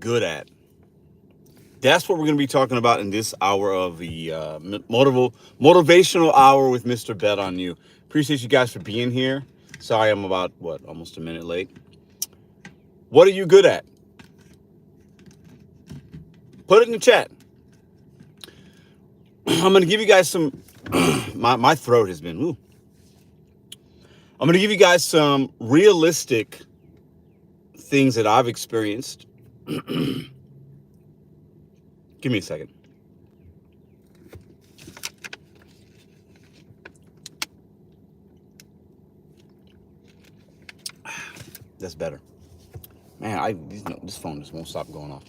good at? That's what we're going to be talking about in this hour of the motivational hour with Mr. Bet on You. Appreciate you guys for being here. Sorry, I'm about, almost a minute late. What are you good at? Put it in the chat. I'm going to give you guys some, my throat has been, ooh. I'm going to give you guys some realistic things that I've experienced. Give me a second. That's better. Man, this phone just won't stop going off.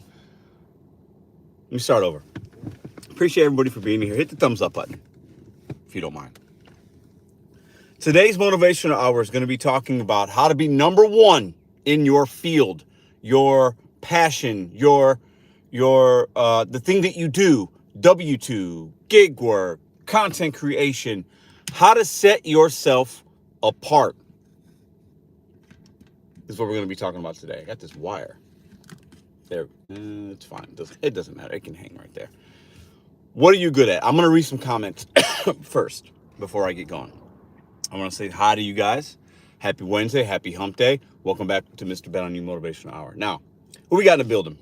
Let me start over. Appreciate everybody for being here. Hit the thumbs up button, if you don't mind. Today's motivational hour is going to be talking about how to be number one in your field, your passion, the thing that you do, W-2, gig work, content creation, how to set yourself apart is what we're going to be talking about today. I got this wire. There, it's fine. It doesn't matter. It can hang right there. What are you good at? I'm going to read some comments first before I get going. I want to say hi to you guys. Happy Wednesday. Happy hump day. Welcome back to Mr. Bet on You Motivational Hour. Now, who we got in the building?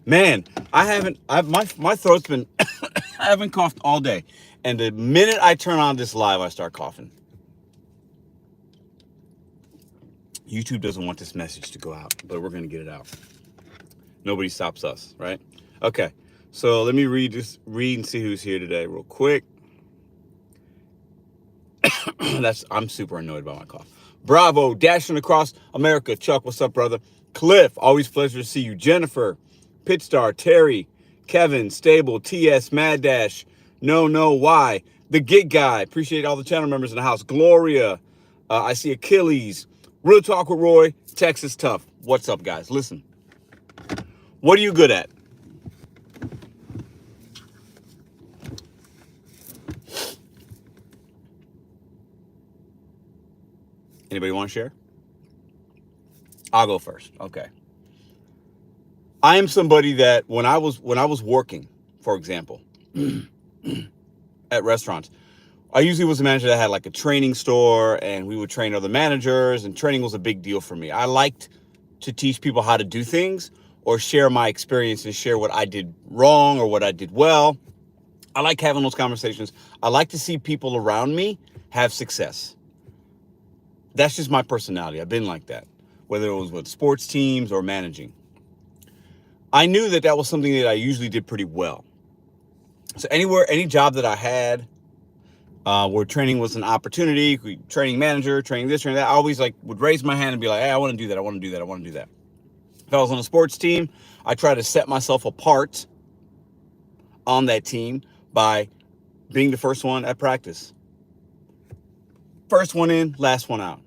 Man, my throat's been, I haven't coughed all day. And the minute I turn on this live, I start coughing. YouTube doesn't want this message to go out, but we're going to get it out. Nobody stops us, right? Okay, so let me read and see who's here today real quick. I'm super annoyed by my cough. Bravo, dashing across America. Chuck, what's up, brother? Cliff, always pleasure to see you. Jennifer, Pitstar, Terry, Kevin, Stable, TS, Mad Dash, No, Why, The Gig Guy. Appreciate all the channel members in the house. Gloria, I see Achilles. Real Talk with Roy, Texas Tough. What's up, guys? Listen, what are you good at? Anybody want to share? I'll go first. Okay. I am somebody that when I was working, for example, at restaurants, I usually was a manager that had like a training store, and we would train other managers, and training was a big deal for me. I liked to teach people how to do things or share my experience and share what I did wrong or what I did well. I like having those conversations. I like to see people around me have success. That's just my personality. I've been like that, whether it was with sports teams or managing. I knew that was something that I usually did pretty well. So any job that I had, where training was an opportunity, training manager, training this, training that, I always would raise my hand and be like, hey, I want to do that. I want to do that. I want to do that. If I was on a sports team, I try to set myself apart on that team by being the first one at practice. First one in, last one out.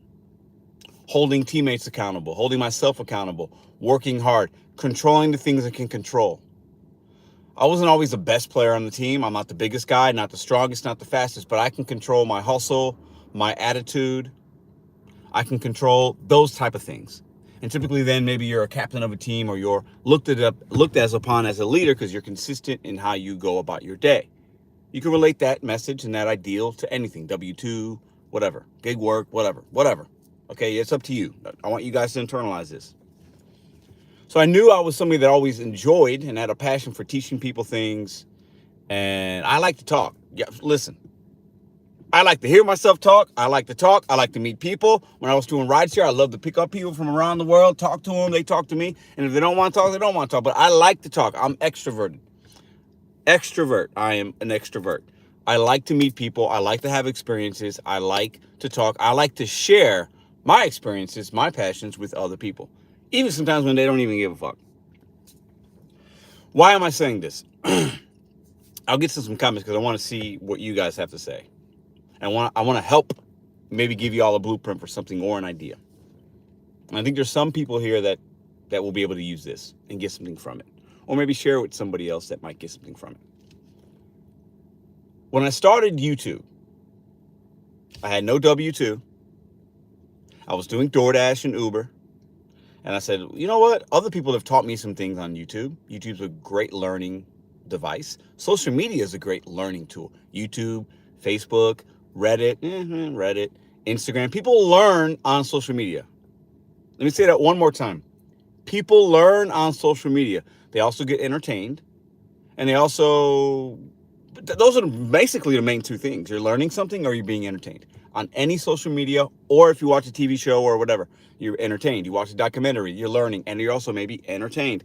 Holding teammates accountable, holding myself accountable, working hard, controlling the things I can control. I wasn't always the best player on the team. I'm not the biggest guy, not the strongest, not the fastest, but I can control my hustle, my attitude. I can control those type of things. And typically then maybe you're a captain of a team, or you're looked as upon as a leader because you're consistent in how you go about your day. You can relate that message and that ideal to anything, W-2, whatever, gig work, whatever. Okay, it's up to you. I want you guys to internalize this. So I knew I was somebody that always enjoyed and had a passion for teaching people things. And I like to talk. Yeah, listen, I like to hear myself talk. I like to talk. I like to meet people. When I was doing rideshare, I love to pick up people from around the world, talk to them. They talk to me. And if they don't want to talk, they don't want to talk. But I like to talk. I'm extroverted. I am an extrovert. I like to meet people. I like to have experiences. I like to talk. I like to share my experiences, my passions with other people, even sometimes when they don't even give a fuck. Why am I saying this? I'll get to some comments because I want to see what you guys have to say. And I want to help maybe give you all a blueprint for something or an idea. And I think there's some people here that will be able to use this and get something from it. Or maybe share it with somebody else that might get something from it. When I started YouTube, I had no W-2. I was doing DoorDash and Uber. And I said, you know what? Other people have taught me some things on YouTube. YouTube's a great learning device. Social media is a great learning tool. YouTube, Facebook, Reddit, Instagram. People learn on social media. Let me say that one more time. People learn on social media. They also get entertained. And they also, those are basically the main two things. You're learning something or you're being entertained on any social media, or if you watch a TV show or whatever, you're entertained. You watch a documentary, you're learning, and you're also maybe entertained.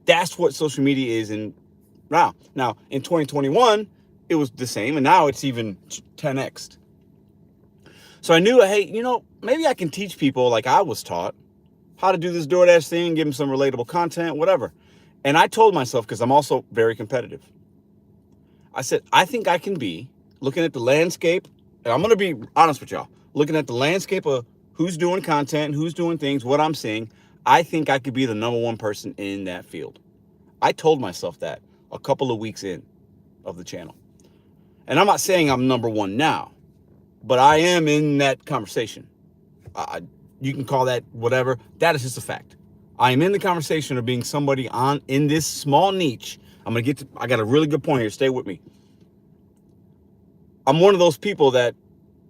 That's what social media is in now. Now, in 2021, it was the same, and now it's even 10x. So I knew, hey, maybe I can teach people like I was taught how to do this DoorDash thing, give them some relatable content, whatever. And I told myself, because I'm also very competitive, I said, I think I can be looking at the landscape, and I'm going to be honest with y'all, looking at the landscape of who's doing content, who's doing things, what I'm seeing. I think I could be the number one person in that field. I told myself that a couple of weeks in of the channel. And I'm not saying I'm number one now, but I am in that conversation. You can call that whatever. That is just a fact. I am in the conversation of being somebody in this small niche. I got a really good point here. Stay with me. I'm one of those people that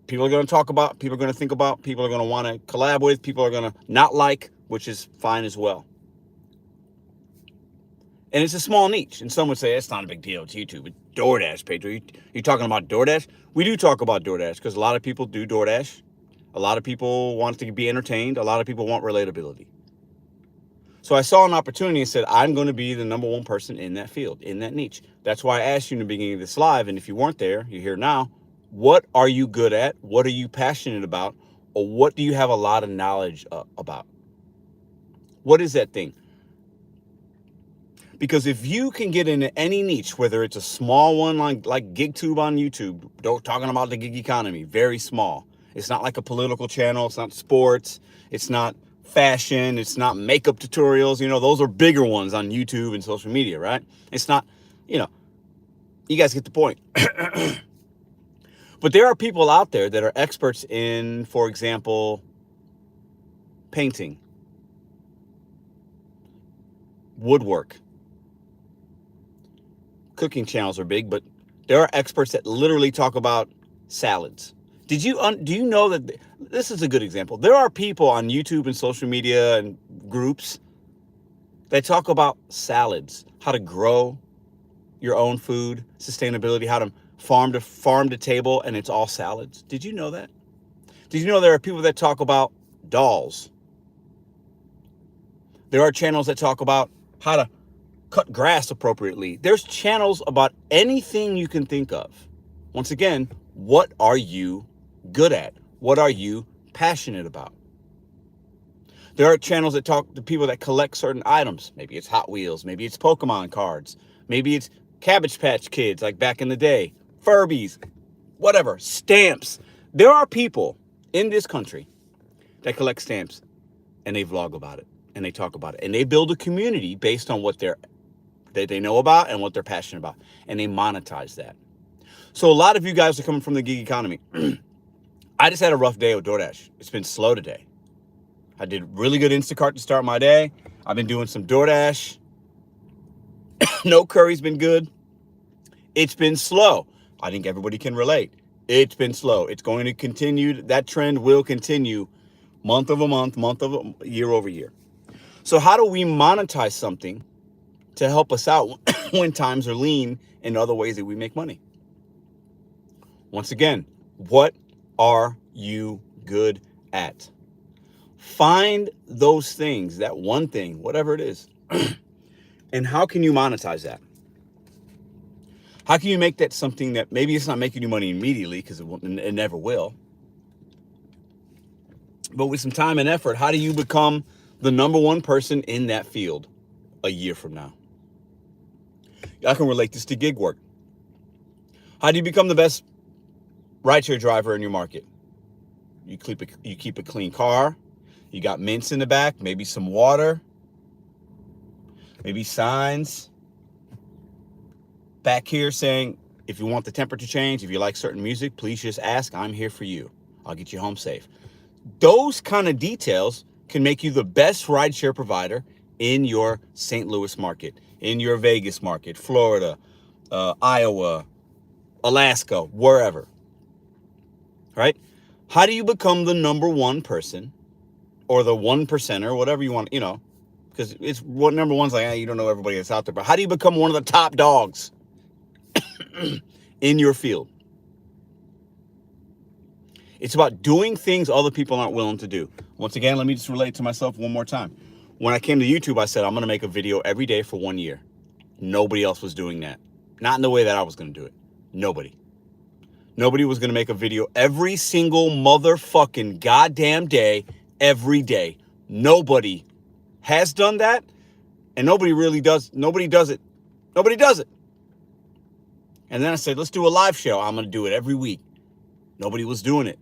people are going to talk about, people are going to think about, people are going to want to collab with, people are going to not like, which is fine as well. And it's a small niche. And some would say, it's not a big deal. It's YouTube. It's DoorDash, Pedro. You talking about DoorDash? We do talk about DoorDash because a lot of people do DoorDash. A lot of people want to be entertained. A lot of people want relatability. So I saw an opportunity and said, I'm going to be the number one person in that field, in that niche. That's why I asked you in the beginning of this live, and if you weren't there, you're here now. What are you good at? What are you passionate about? Or what do you have a lot of knowledge about? What is that thing? Because if you can get into any niche, whether it's a small one like GigTube on YouTube, talking about the gig economy, very small. It's not like a political channel. It's not sports. It's not fashion. It's not makeup tutorials. Those are bigger ones on YouTube and social media, right? It's not, you guys get the point. But there are people out there that are experts in, for example, painting, woodwork. Cooking channels are big, but there are experts that literally talk about salads. Do you know that this is a good example? There are people on YouTube and social media and groups that talk about salads, how to grow your own food, sustainability, how to farm to table, and it's all salads. Did you know that? Did you know there are people that talk about dolls? There are channels that talk about how to cut grass appropriately. There's channels about anything you can think of. Once again, what are you good at? What are you passionate about? There are channels that talk to people that collect certain items. Maybe it's Hot Wheels. Maybe it's Pokemon cards. Maybe it's Cabbage Patch Kids like back in the day. Furbies. Whatever. Stamps. There are people in this country that collect stamps and they vlog about it and they talk about it. And they build a community based on what they know about and what they're passionate about. And they monetize that. So a lot of you guys are coming from the gig economy. I just had a rough day with DoorDash. It's been slow today. I did really good Instacart to start my day. I've been doing some DoorDash. No curry's been good. It's been slow. I think everybody can relate. It's been slow. It's going to continue. That trend will continue month over month, year over year. So how do we monetize something to help us out when times are lean and other ways that we make money? Once again, what are you good at? Find those things, that one thing, whatever it is. And how can you monetize that? How can you make that something that maybe it's not making you money immediately because it never will. But with some time and effort, how do you become the number one person in that field a year from now? I can relate this to gig work. How do you become the best rideshare driver in your market? You keep a clean car. You got mints in the back, maybe some water, maybe signs back here saying, if you want the temperature change, if you like certain music, please just ask. I'm here for you. I'll get you home safe. Those kind of details can make you the best rideshare provider in your St. Louis market, in your Vegas market, Florida, Iowa, Alaska, wherever, right? How do you become the number one person or the 1%er, whatever you want, because it's what number one's like, you don't know everybody that's out there, but how do you become one of the top dogs in your field? It's about doing things other people aren't willing to do. Once again, let me just relate to myself one more time. When I came to YouTube, I said, I'm going to make a video every day for 1 year. Nobody else was doing that. Not in the way that I was going to do it. Nobody. Nobody was going to make a video every single motherfucking goddamn day, every day. Nobody has done that, and nobody really does. Nobody does it. Nobody does it. And then I said, let's do a live show. I'm going to do it every week. Nobody was doing it.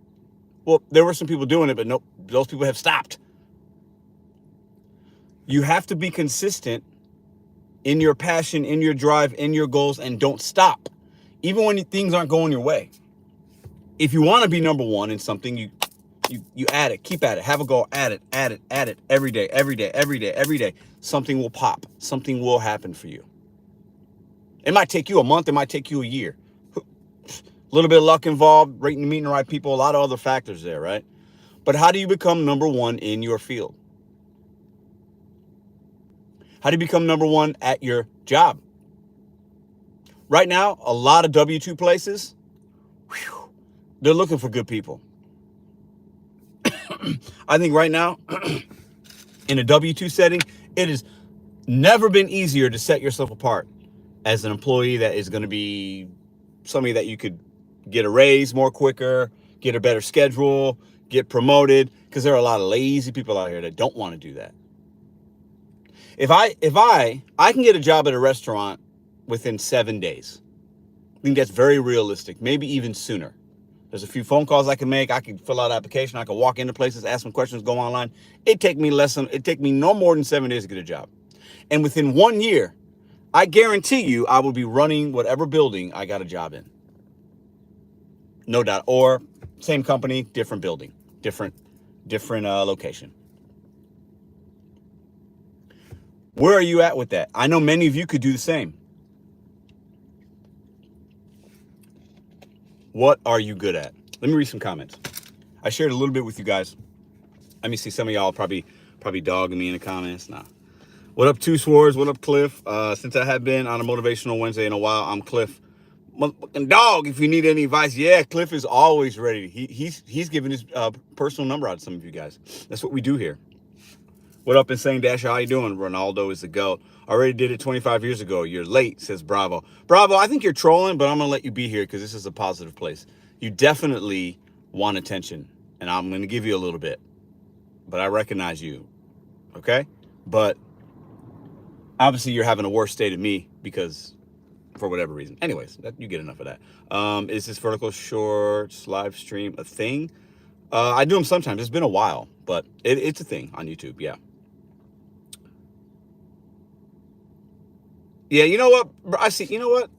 Well, there were some people doing it, but no, those people have stopped. You have to be consistent in your passion, in your drive, in your goals, and don't stop, even when things aren't going your way. If you want to be number one in something, you add it, keep at it, have a goal, add it every day, every day, every day, every day. Something will pop. Something will happen for you. It might take you a month. It might take you a year. A little bit of luck involved, meeting the right people, a lot of other factors there, right? But how do you become number one in your field? How do you become number one at your job? Right now, a lot of W-2 places, they're looking for good people. I think right now, in a W-2 setting, it has never been easier to set yourself apart as an employee that is going to be somebody that you could get a raise more quicker, get a better schedule, get promoted, because there are a lot of lazy people out here that don't want to do that. If I can get a job at a restaurant within 7 days. I think that's very realistic, maybe even sooner. There's a few phone calls I can make. I can fill out an application. I can walk into places, ask some questions, go online. It'd take me no more than 7 days to get a job. And within 1 year, I guarantee you I will be running whatever building I got a job in. No doubt. Or same company, different building, different location. Where are you at with that? I know many of you could do the same. What are you good at? Let me read some comments. I shared a little bit with you guys. Let me see. Some of y'all probably dogging me in the comments. Nah. What up, Two Swords? What up, Cliff? Since I have been on a Motivational Wednesday in a while, I'm Cliff. Motherfucking dog, if you need any advice. Yeah, Cliff is always ready. He's giving his personal number out to some of you guys. That's what we do here. What up, Insane Dasher? How you doing? Ronaldo is the GOAT. Already did it 25 years ago. You're late, says Bravo. Bravo, I think you're trolling, but I'm going to let you be here because this is a positive place. You definitely want attention, and I'm going to give you a little bit. But I recognize you, okay? But obviously you're having a worse day than me because for whatever reason. Anyways, you get enough of that. Is this vertical shorts live stream a thing? I do them sometimes. It's been a while, but it's a thing on YouTube, yeah. Yeah, you know what? I see. You know what?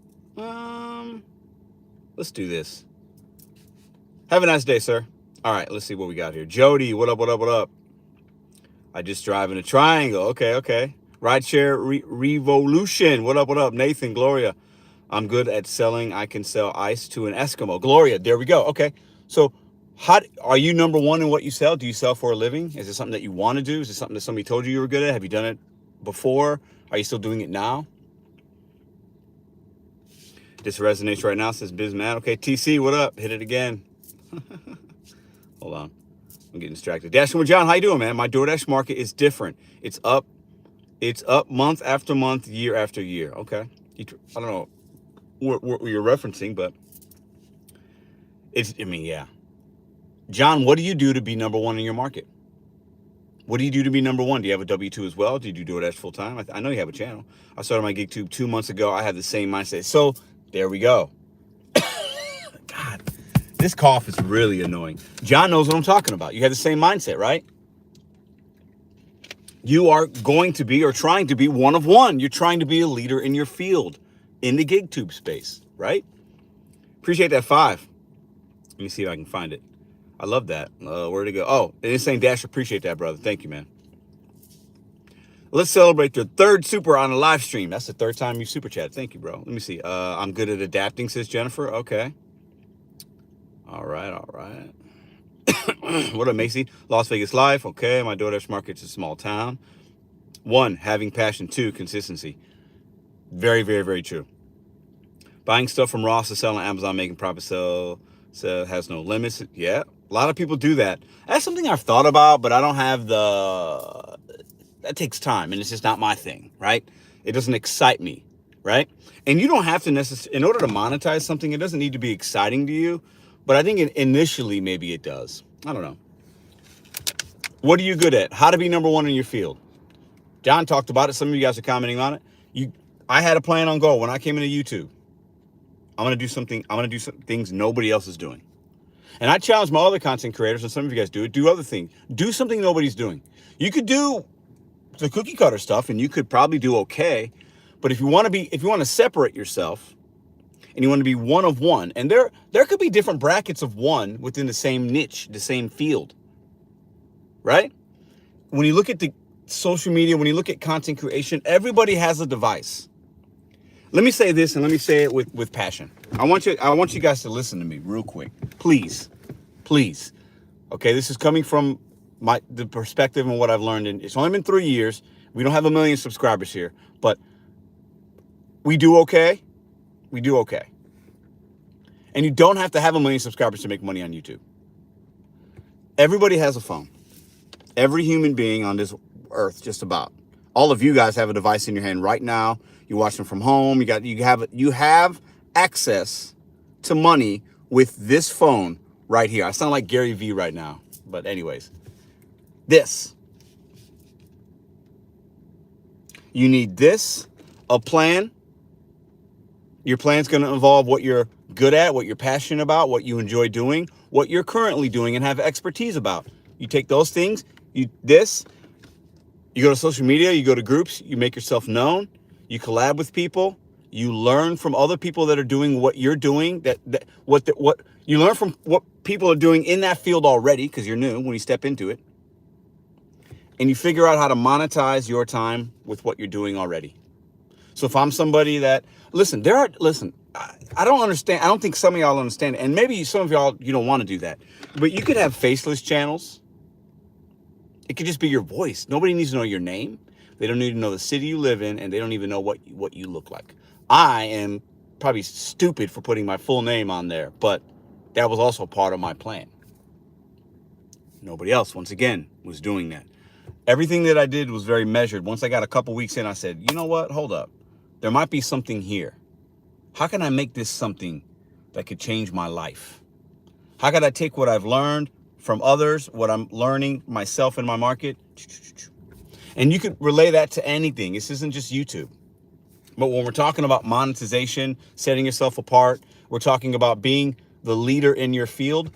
Let's do this. Have a nice day, sir. All right, let's see what we got here. Jody, what up, what up, what up? I just drive in a triangle. Okay. Rideshare revolution. What up, what up? Nathan, Gloria. I'm good at selling. I can sell ice to an Eskimo. Gloria, there we go. Okay. So are you number one in what you sell? Do you sell for a living? Is it something that you want to do? Is it something that somebody told you were good at? Have you done it before? Are you still doing it now? This resonates right now, says Bizman. Okay, TC, what up? Hit it again. Hold on. I'm getting distracted. Dashing with John, how you doing, man? My DoorDash market is different. It's up month after month, year after year. Okay. I don't know what you're referencing, but yeah. John, what do you do to be number one in your market? What do you do to be number one? Do you have a W-2 as well? Do you do DoorDash full time? I know you have a channel. I started my GigTube 2 months ago. I had the same mindset. So there we go. God, this cough is really annoying. John knows what I'm talking about. You have the same mindset, right? You are going to be or trying to be one of one. You're trying to be a leader in your field in the GigTube space, right? Appreciate that 5. Let me see if I can find it. I love that. Where'd it go? Oh, it's saying Dash, appreciate that, brother. Thank you, man. Let's celebrate your third super on a live stream. That's the third time you super chatted. Thank you, bro. Let me see. I'm good at adapting, says Jennifer. Okay. All right, all right. What up, Macy? Las Vegas life. Okay, my DoorDash market's a small town. 1, having passion. 2, consistency. Very, very, very true. Buying stuff from Ross to sell on Amazon, making profit, sell has no limits. Yeah, a lot of people do that. That's something I've thought about, but I don't have the... That takes time, and it's just not my thing, right? It doesn't excite me, right? And you don't have to necessarily... In order to monetize something, it doesn't need to be exciting to you, but I think initially maybe it does. I don't know. What are you good at? How to be number one in your field. John talked about it. Some of you guys are commenting on it. I had a plan on goal when I came into YouTube. I'm going to do something. I'm going to do some things nobody else is doing. And I challenge my other content creators, and some of you guys do it, do other things. Do something nobody's doing. You could do the cookie cutter stuff and you could probably do okay. But if you want to separate yourself and you want to be one of one, and there could be different brackets of one within the same niche, the same field, right? When you look at the social media, when you look at content creation, everybody has a device. Let me say this, and let me say it with passion. I want you guys to listen to me real quick. Please. Okay, this is coming from the perspective and what I've learned. And it's only been 3 years. We don't have 1 million subscribers here, but we do okay. We do okay. And you don't have to have 1 million subscribers to make money on YouTube. Everybody has a phone. Every human being on this earth, just about. All of you guys have a device in your hand right now. You're watching from home. You have access to money with this phone right here. I sound like Gary Vee right now, but anyways, this. You need this, a plan. Your plan's going to involve what you're good at, what you're passionate about, what you enjoy doing, what you're currently doing and have expertise about. You take those things, you go to social media, you go to groups, you make yourself known, you collab with people, you learn from other people that are doing what you're doing, what you learn from what people are doing in that field already, because you're new when you step into it. And you figure out how to monetize your time with what you're doing already. So if I'm somebody that, I don't understand. I don't think some of y'all understand. And maybe some of y'all, you don't want to do that. But you could have faceless channels. It could just be your voice. Nobody needs to know your name. They don't need to know the city you live in, and they don't even know what you look like. I am probably stupid for putting my full name on there, but that was also part of my plan. Nobody else, once again, was doing that. Everything that I did was very measured. Once I got a couple weeks in, I said, you know what? Hold up. There might be something here. How can I make this something that could change my life? How could I take what I've learned from others, what I'm learning myself in my market? And you could relay that to anything. This isn't just YouTube. But when we're talking about monetization, setting yourself apart, we're talking about being the leader in your field.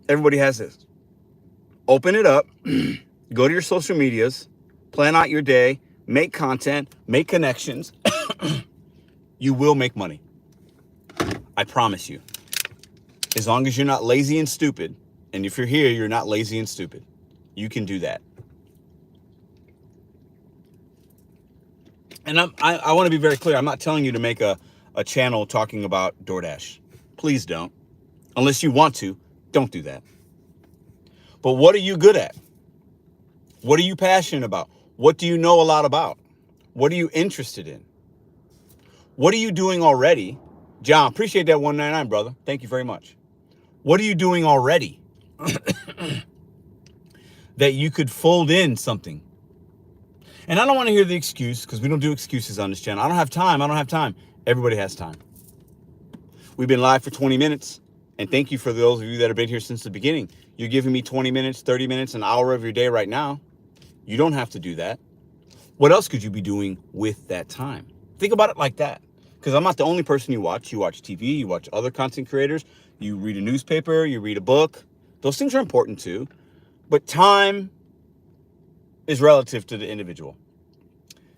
Everybody has this. Open it up, go to your social medias, plan out your day, make content, make connections. You will make money. I promise you. As long as you're not lazy and stupid, and if you're here, you're not lazy and stupid, you can do that. And I want to be very clear. I'm not telling you to make a channel talking about DoorDash. Please don't. Unless you want to, don't do that. But what are you good at? What are you passionate about? What do you know a lot about? What are you interested in? What are you doing already? John, appreciate that 199, brother. Thank you very much. What are you doing already that you could fold in something? And I don't want to hear the excuse, because we don't do excuses on this channel. I don't have time. Everybody has time. We've been live for 20 minutes. And thank you for those of you that have been here since the beginning. You're giving me 20 minutes, 30 minutes, an hour of your day right now. You don't have to do that. What else could you be doing with that time? Think about it like that. Because I'm not the only person you watch. You watch TV, you watch other content creators, you read a newspaper, you read a book. Those things are important too. But time is relative to the individual.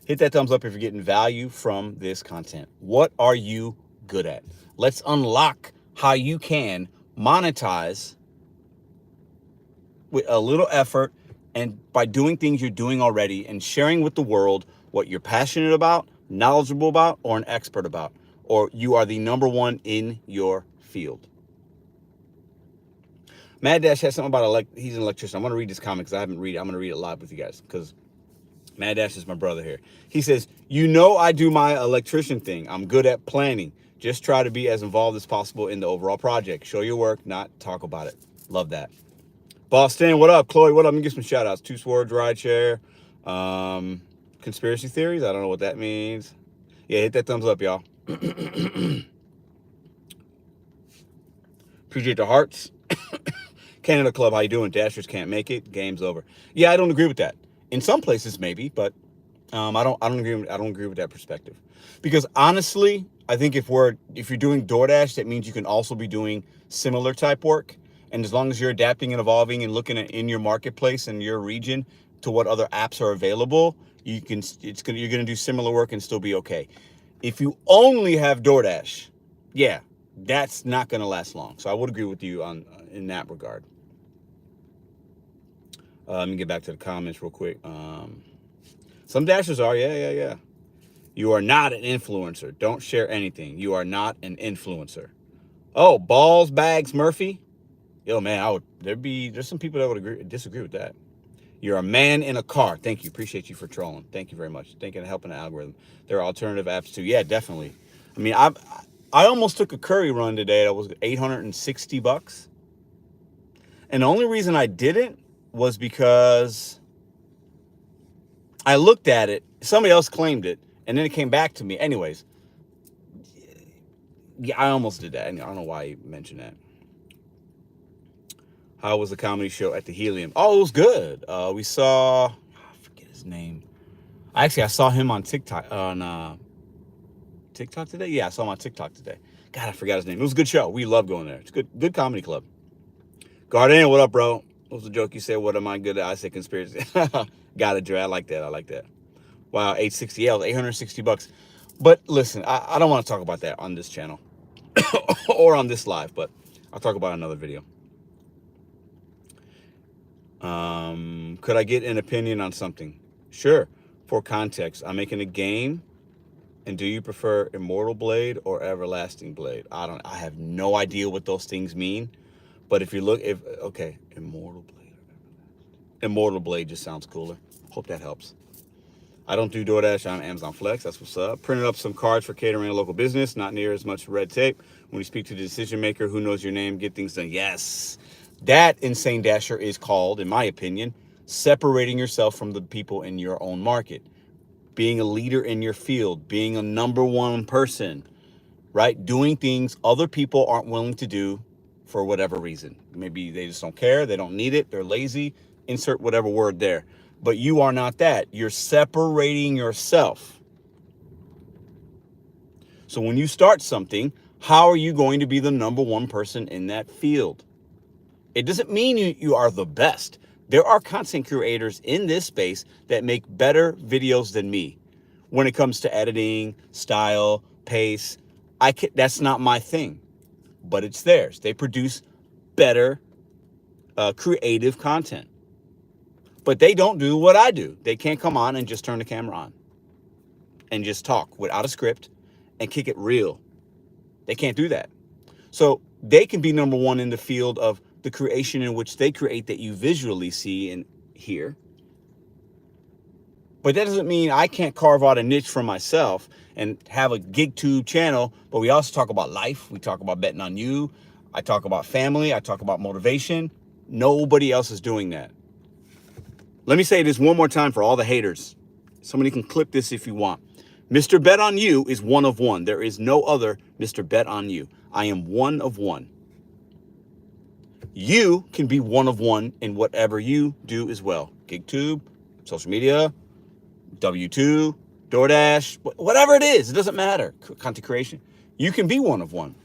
Hit that thumbs up if you're getting value from this content. What are you good at? Let's unlock how you can monetize with a little effort and by doing things you're doing already and sharing with the world what you're passionate about, knowledgeable about, or an expert about, or you are the number one in your field. Mad Dash has something about he's an electrician. I'm going to read this comment because I haven't read it. I'm going to read it live with you guys because Mad Dash is my brother here. He says, I do my electrician thing. I'm good at planning. Just try to be as involved as possible in the overall project. Show your work, not talk about it. Love that. Boston, what up? Chloe, what up? Let me give some shout outs. Two Swords, Rideshare, conspiracy theories. I don't know what that means. Yeah, hit that thumbs up, y'all. Appreciate the hearts. Canada Club, how you doing? Dashers can't make it. Game's over. Yeah, I don't agree with that. In some places, maybe, but I don't agree with that perspective. Because honestly, I think if you're doing DoorDash, that means you can also be doing similar type work. And as long as you're adapting and evolving and looking at in your marketplace and your region to what other apps are available, you're gonna do similar work and still be okay. If you only have DoorDash, yeah, that's not gonna last long. So I would agree with you in that regard. Let me get back to the comments real quick. Some dashers are, yeah. You are not an influencer. Don't share anything. You are not an influencer. Oh, balls, bags, Murphy. Yo, man, there's some people that would disagree with that. You're a man in a car. Thank you. Appreciate you for trolling. Thank you very much. Thank you for helping the algorithm. There are alternative apps too. Yeah, definitely. I mean, I almost took a curry run today that was $860. And the only reason I didn't was because I looked at it. Somebody else claimed it, and then it came back to me. Anyways, yeah, I almost did that. I don't know why you mentioned that. How was the comedy show at the Helium? Oh, it was good. We saw, I forget his name. I saw him on TikTok today. Yeah, I saw him on TikTok today. God, I forgot his name. It was a good show. We love going there. It's good comedy club. Garden, what up, bro? What was the joke you said? What am I good at? I said conspiracy. Got it, Dre. I like that. Wow, 860. Yeah, $860. But listen, I don't want to talk about that on this channel or on this live, but I'll talk about another video. Could I get an opinion on something? Sure. For context, I'm making a game. And do you prefer Immortal Blade or Everlasting Blade? I have no idea what those things mean. But okay, Immortal Blade. Immortal Blade just sounds cooler. Hope that helps. I don't do DoorDash on Amazon Flex. That's what's up. Printed up some cards for catering a local business. Not near as much red tape. When you speak to the decision maker who knows your name, get things done. Yes. That, Insane Dasher, is called, in my opinion, separating yourself from the people in your own market. Being a leader in your field. Being a number one person. Right? Doing things other people aren't willing to do for whatever reason. Maybe they just don't care. They don't need it. They're lazy. Insert whatever word there. But you are not that. You're separating yourself. So when you start something, how are you going to be the number one person in that field? It doesn't mean you are the best. There are content creators in this space that make better videos than me. When it comes to editing, style, pace, that's not my thing. But it's theirs. They produce better creative content. But they don't do what I do. They can't come on and just turn the camera on and just talk without a script and kick it real. They can't do that. So they can be number one in the field of the creation in which they create that you visually see and hear. But that doesn't mean I can't carve out a niche for myself and have a GigTube channel, but we also talk about life. We talk about betting on you. I talk about family. I talk about motivation. Nobody else is doing that. Let me say this one more time for all the haters. Somebody can clip this if you want. Mr.BetonYou is one of one. There is no other Mr.BetonYou. I am one of one. You can be one of one in whatever you do as well. GigTube, social media, W2, DoorDash, whatever it is. It doesn't matter. Content creation. You can be one of one.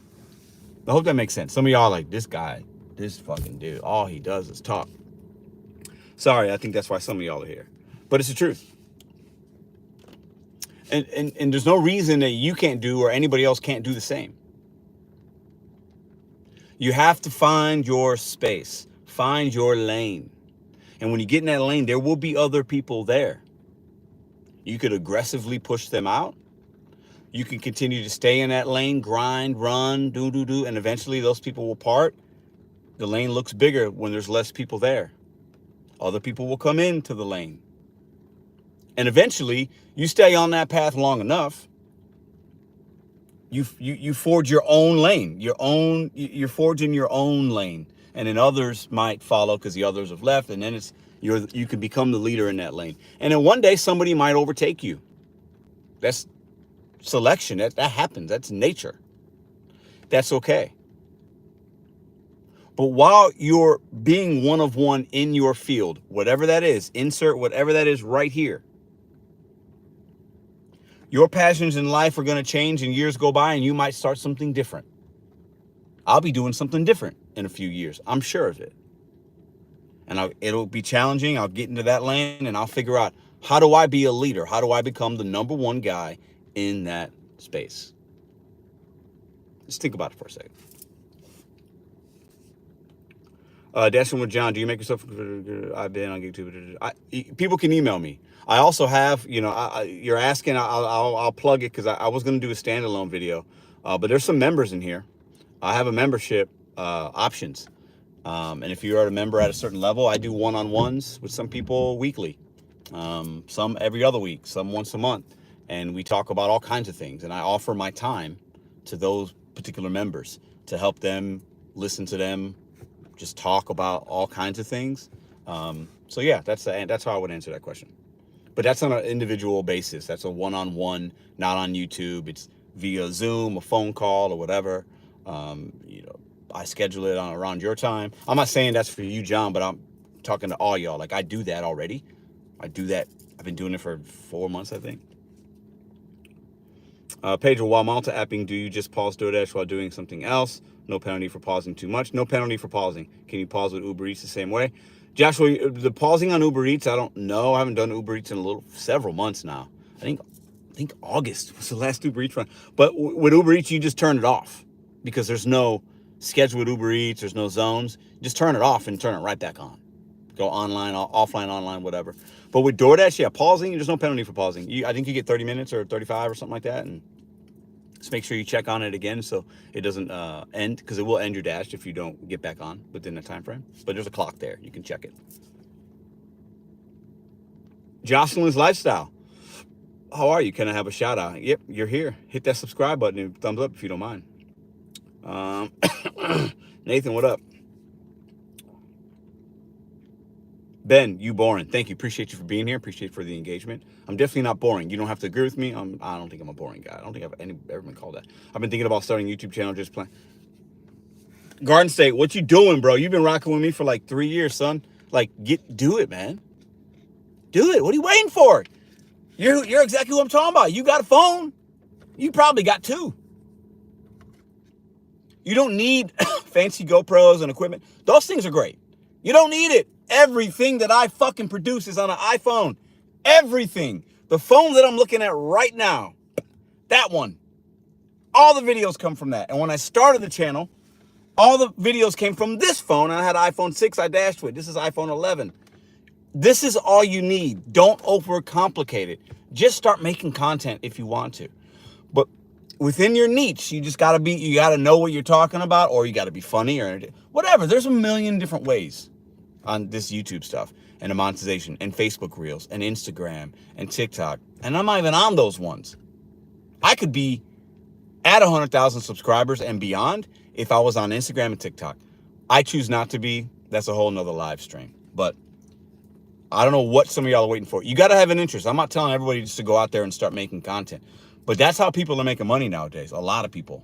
I hope that makes sense. Some of y'all are like, this guy, this fucking dude, all he does is talk. Sorry, I think that's why some of y'all are here. But it's the truth. And there's no reason that you can't do or anybody else can't do the same. You have to find your space, find your lane. And when you get in that lane, there will be other people there. You could aggressively push them out. You can continue to stay in that lane, grind, run, do, and eventually those people will part. The lane looks bigger when there's less people there. Other people will come into the lane. And eventually, you stay on that path long enough, you forge your own lane, you're forging your own lane. And then others might follow because the others have left, and then you can become the leader in that lane. And then one day somebody might overtake you. That's selection. That happens. That's nature. That's okay. But while you're being one of one in your field, whatever that is, insert whatever that is right here, your passions in life are going to change and years go by and you might start something different. I'll be doing something different in a few years. I'm sure of it. And it'll be challenging. I'll get into that lane and I'll figure out, how do I be a leader? How do I become the number one guy in that space? Just think about it for a second. Dashing with John, do you make yourself? I've been on YouTube. People can email me. I also have, you're asking, I'll plug it because I was going to do a standalone video, but there's some members in here. I have a membership options. And if you're a member at a certain level, I do one-on-ones with some people weekly, some every other week, some once a month. And we talk about all kinds of things. And I offer my time to those particular members to help them, listen to them, just talk about all kinds of things. So yeah, that's how I would answer that question. But that's on an individual basis. That's a one-on-one, not on YouTube. It's via Zoom, a phone call, or whatever. I schedule it around your time. I'm not saying that's for you, John, but I'm talking to all y'all. Like, I do that already. I do that. I've been doing it for 4 months, I think. Pedro, while multi-apping, do you just pause DoorDash while doing something else? No penalty for pausing too much. No penalty for pausing. Can you pause with Uber Eats the same way? Joshua, the pausing on Uber Eats, I don't know. I haven't done Uber Eats in several months now. I think August was the last Uber Eats run. But with Uber Eats, you just turn it off because there's no schedule with Uber Eats. There's no zones. Just turn it off and turn it right back on. Go online, offline, online, whatever. But with DoorDash, yeah, pausing, there's no penalty for pausing. I think you get 30 minutes or 35 or something like that. And just make sure you check on it again so it doesn't end, because it will end your dash if you don't get back on within that time frame. But there's a clock there. You can check it. Jocelyn's Lifestyle. How are you? Can I have a shout out? Yep, you're here. Hit that subscribe button and thumbs up if you don't mind. Nathan, what up? Ben, you boring. Thank you. Appreciate you for being here. Appreciate you for the engagement. I'm definitely not boring. You don't have to agree with me. I don't think I'm a boring guy. I don't think I've ever been called that. I've been thinking about starting a YouTube channel, just playing. Garden State, what you doing, bro? You've been rocking with me for like 3 years, son. Like, do it, man. Do it. What are you waiting for? You're exactly what I'm talking about. You got a phone. You probably got two. You don't need fancy GoPros and equipment. Those things are great. You don't need it. Everything that I fucking produce is on an iPhone. Everything. The phone that I'm looking at right now, that one, all the videos come from that. And when I started the channel, all the videos came from this phone. And I had an iPhone 6, I dashed with. This is iPhone 11. This is all you need. Don't overcomplicate it. Just start making content if you want to. But within your niche, you gotta know what you're talking about, or you gotta be funny or whatever. There's a million different ways on this YouTube stuff and the monetization and Facebook Reels and Instagram and TikTok. And I'm not even on those ones. I could be at 100,000 subscribers and beyond if I was on Instagram and TikTok. I choose not to be. That's a whole nother live stream. But I don't know what some of y'all are waiting for. You got to have an interest. I'm not telling everybody just to go out there and start making content. But that's how people are making money nowadays. A lot of people.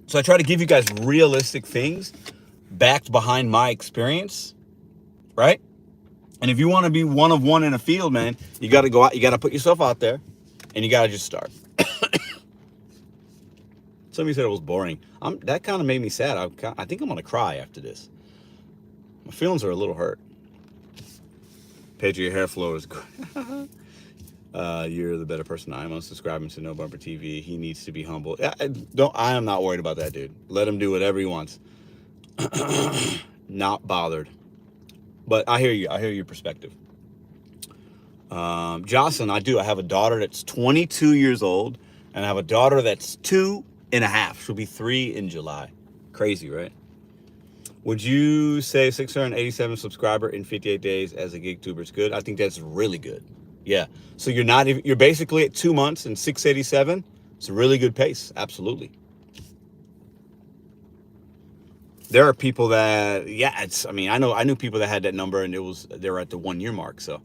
So I try to give you guys realistic things backed behind my experience, right? And if you want to be one of one in a field, man, you got to go out, you got to put yourself out there, and you got to just start. Somebody said it was boring. That kind of made me sad. I think I'm going to cry after this. My feelings are a little hurt. Pedro, your hair flow is good. You're the better person. I'm unsubscribing to No Bumper TV. He needs to be humble. I am not worried about that, dude. Let him do whatever he wants. Not bothered. But I hear you. I hear your perspective. Jocelyn, I do. I have a daughter that's 22 years old, and I have a daughter that's 2.5. She'll be 3 in July. Crazy, right? Would you say 687 subscriber in 58 days as a gig tuber is good? I think that's really good. Yeah. So you're basically at 2 months and 687. It's a really good pace. Absolutely. There are people that, I knew people that had that number and they were at the 1 year mark. So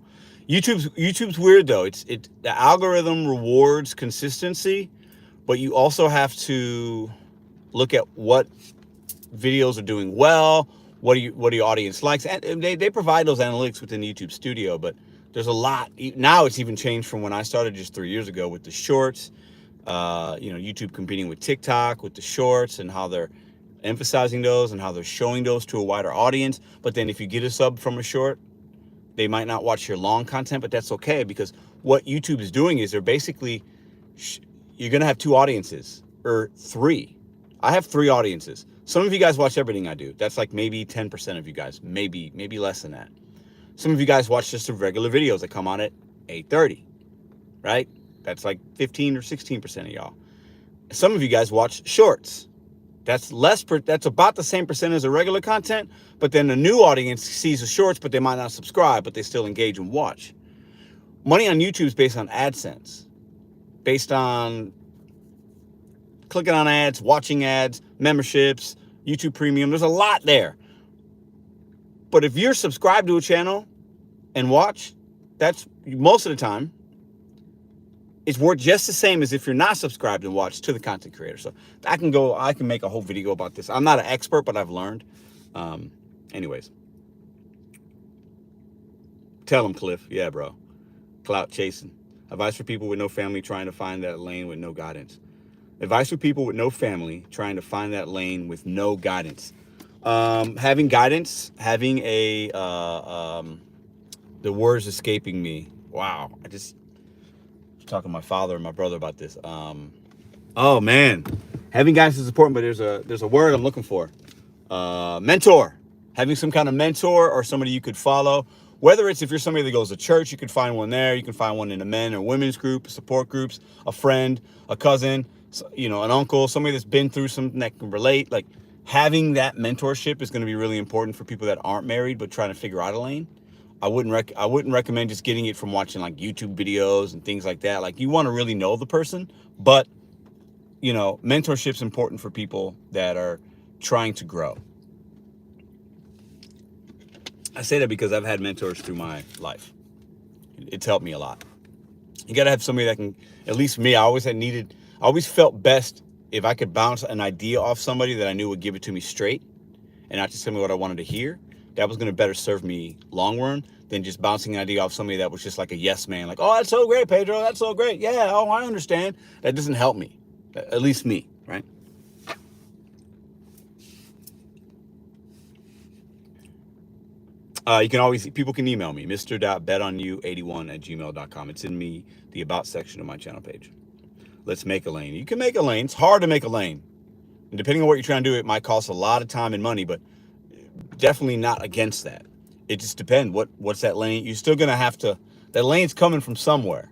YouTube's weird though. The algorithm rewards consistency, but you also have to look at what videos are doing well, what your audience likes, and they provide those analytics within the YouTube Studio. But there's a lot now. It's even changed from when I started just 3 years ago with the shorts. YouTube competing with TikTok with the shorts and how they're emphasizing those and how they're showing those to a wider audience. But then if you get a sub from a short, they might not watch your long content, but that's okay, because what YouTube is doing is they're basically you're gonna have 2 audiences or 3. I have 3 audiences. Some of you guys watch everything I do. That's like maybe 10% of you guys, maybe less than that. Some of you guys watch just the regular videos that come on at 8:30, right? That's like 15 or 16% of y'all. Some of you guys watch shorts. That's about the same percent as the regular content, but then the new audience sees the shorts, but they might not subscribe, but they still engage and watch. Money on YouTube is based on AdSense, based on clicking on ads, watching ads, memberships, YouTube Premium. There's a lot there. But if you're subscribed to a channel and watch, that's most of the time, it's worth just the same as if you're not subscribed and watch to the content creator. So I can make a whole video about this. I'm not an expert, but I've learned. Anyways. Tell them, Cliff. Yeah, bro. Clout chasing. Advice for people with no family trying to find that lane with no guidance. Advice for people with no family trying to find that lane with no guidance. Having guidance, having the words escaping me. Wow. I was talking to my father and my brother about this. Oh man, having guidance is important, but there's a word I'm looking for. Mentor. Having some kind of mentor or somebody you could follow. Whether it's if you're somebody that goes to church, you can find one there. You can find one in a men or women's group, support groups, a friend, a cousin, an uncle, somebody that's been through something that can relate. Like having that mentorship is going to be really important for people that aren't married but trying to figure out a lane. I wouldn't recommend just getting it from watching like YouTube videos and things like that. Like you want to really know the person, but mentorship's important for people that are trying to grow. I say that because I've had mentors through my life. It's helped me a lot. You got to have somebody that can, at least me, I always felt best if I could bounce an idea off somebody that I knew would give it to me straight and not just tell me what I wanted to hear. That was going to better serve me long run than just bouncing an idea off somebody that was just like a yes man. Like, oh, that's so great, Pedro. That's so great. Yeah, oh, I understand. That doesn't help me, at least me, right? People can email me, Mr.BetonYou81@gmail.com. It's in the about section of my channel page. Let's make a lane. You can make a lane. It's hard to make a lane. And depending on what you're trying to do, it might cost a lot of time and money, but definitely not against that. It just depends. What's that lane? You're still going to have to, that lane's coming from somewhere,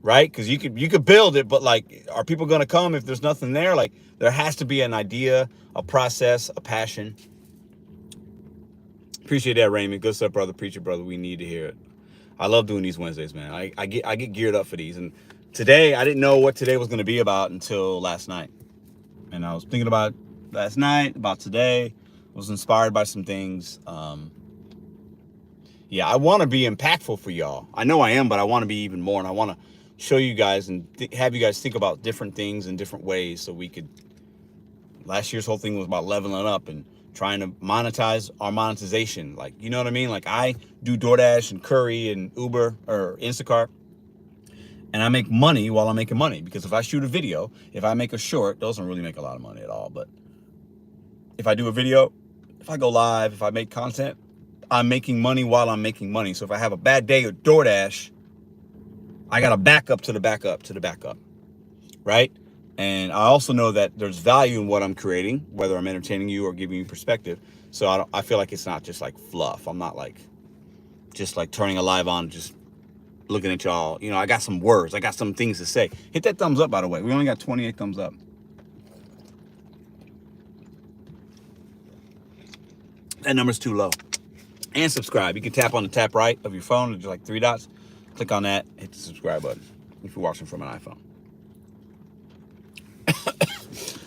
right? Because you could build it, but like, are people going to come if there's nothing there? Like, there has to be an idea, a process, a passion. Appreciate that, Raymond. Good stuff, brother. Preacher, brother. We need to hear it. I love doing these Wednesdays, man. I get geared up for these. And today, I didn't know what today was going to be about until last night. And I was thinking about last night, about today. I was inspired by some things. Yeah, I want to be impactful for y'all. I know I am, but I want to be even more. And I want to show you guys and have you guys think about different things in different ways so we could. Last year's whole thing was about leveling up and trying to monetize our monetization. Like, you know what I mean? Like I do DoorDash and Curry and Uber or Instacart. And I make money while I'm making money. Because if I shoot a video, if I make a short, those don't really make a lot of money at all. But if I do a video, if I go live, if I make content, I'm making money while I'm making money. So if I have a bad day at DoorDash, I got to back up to the backup to the backup, right? And I also know that there's value in what I'm creating, whether I'm entertaining you or giving you perspective. So I feel like it's not just like fluff. I'm not like just like turning a live on, just looking at y'all. You know, I got some words. I got some things to say. Hit that thumbs up, by the way. We only got 28 thumbs up. That number's too low. And subscribe. You can tap on the tap right of your phone. There's like 3 dots. Click on that. Hit the subscribe button if you're watching from an iPhone.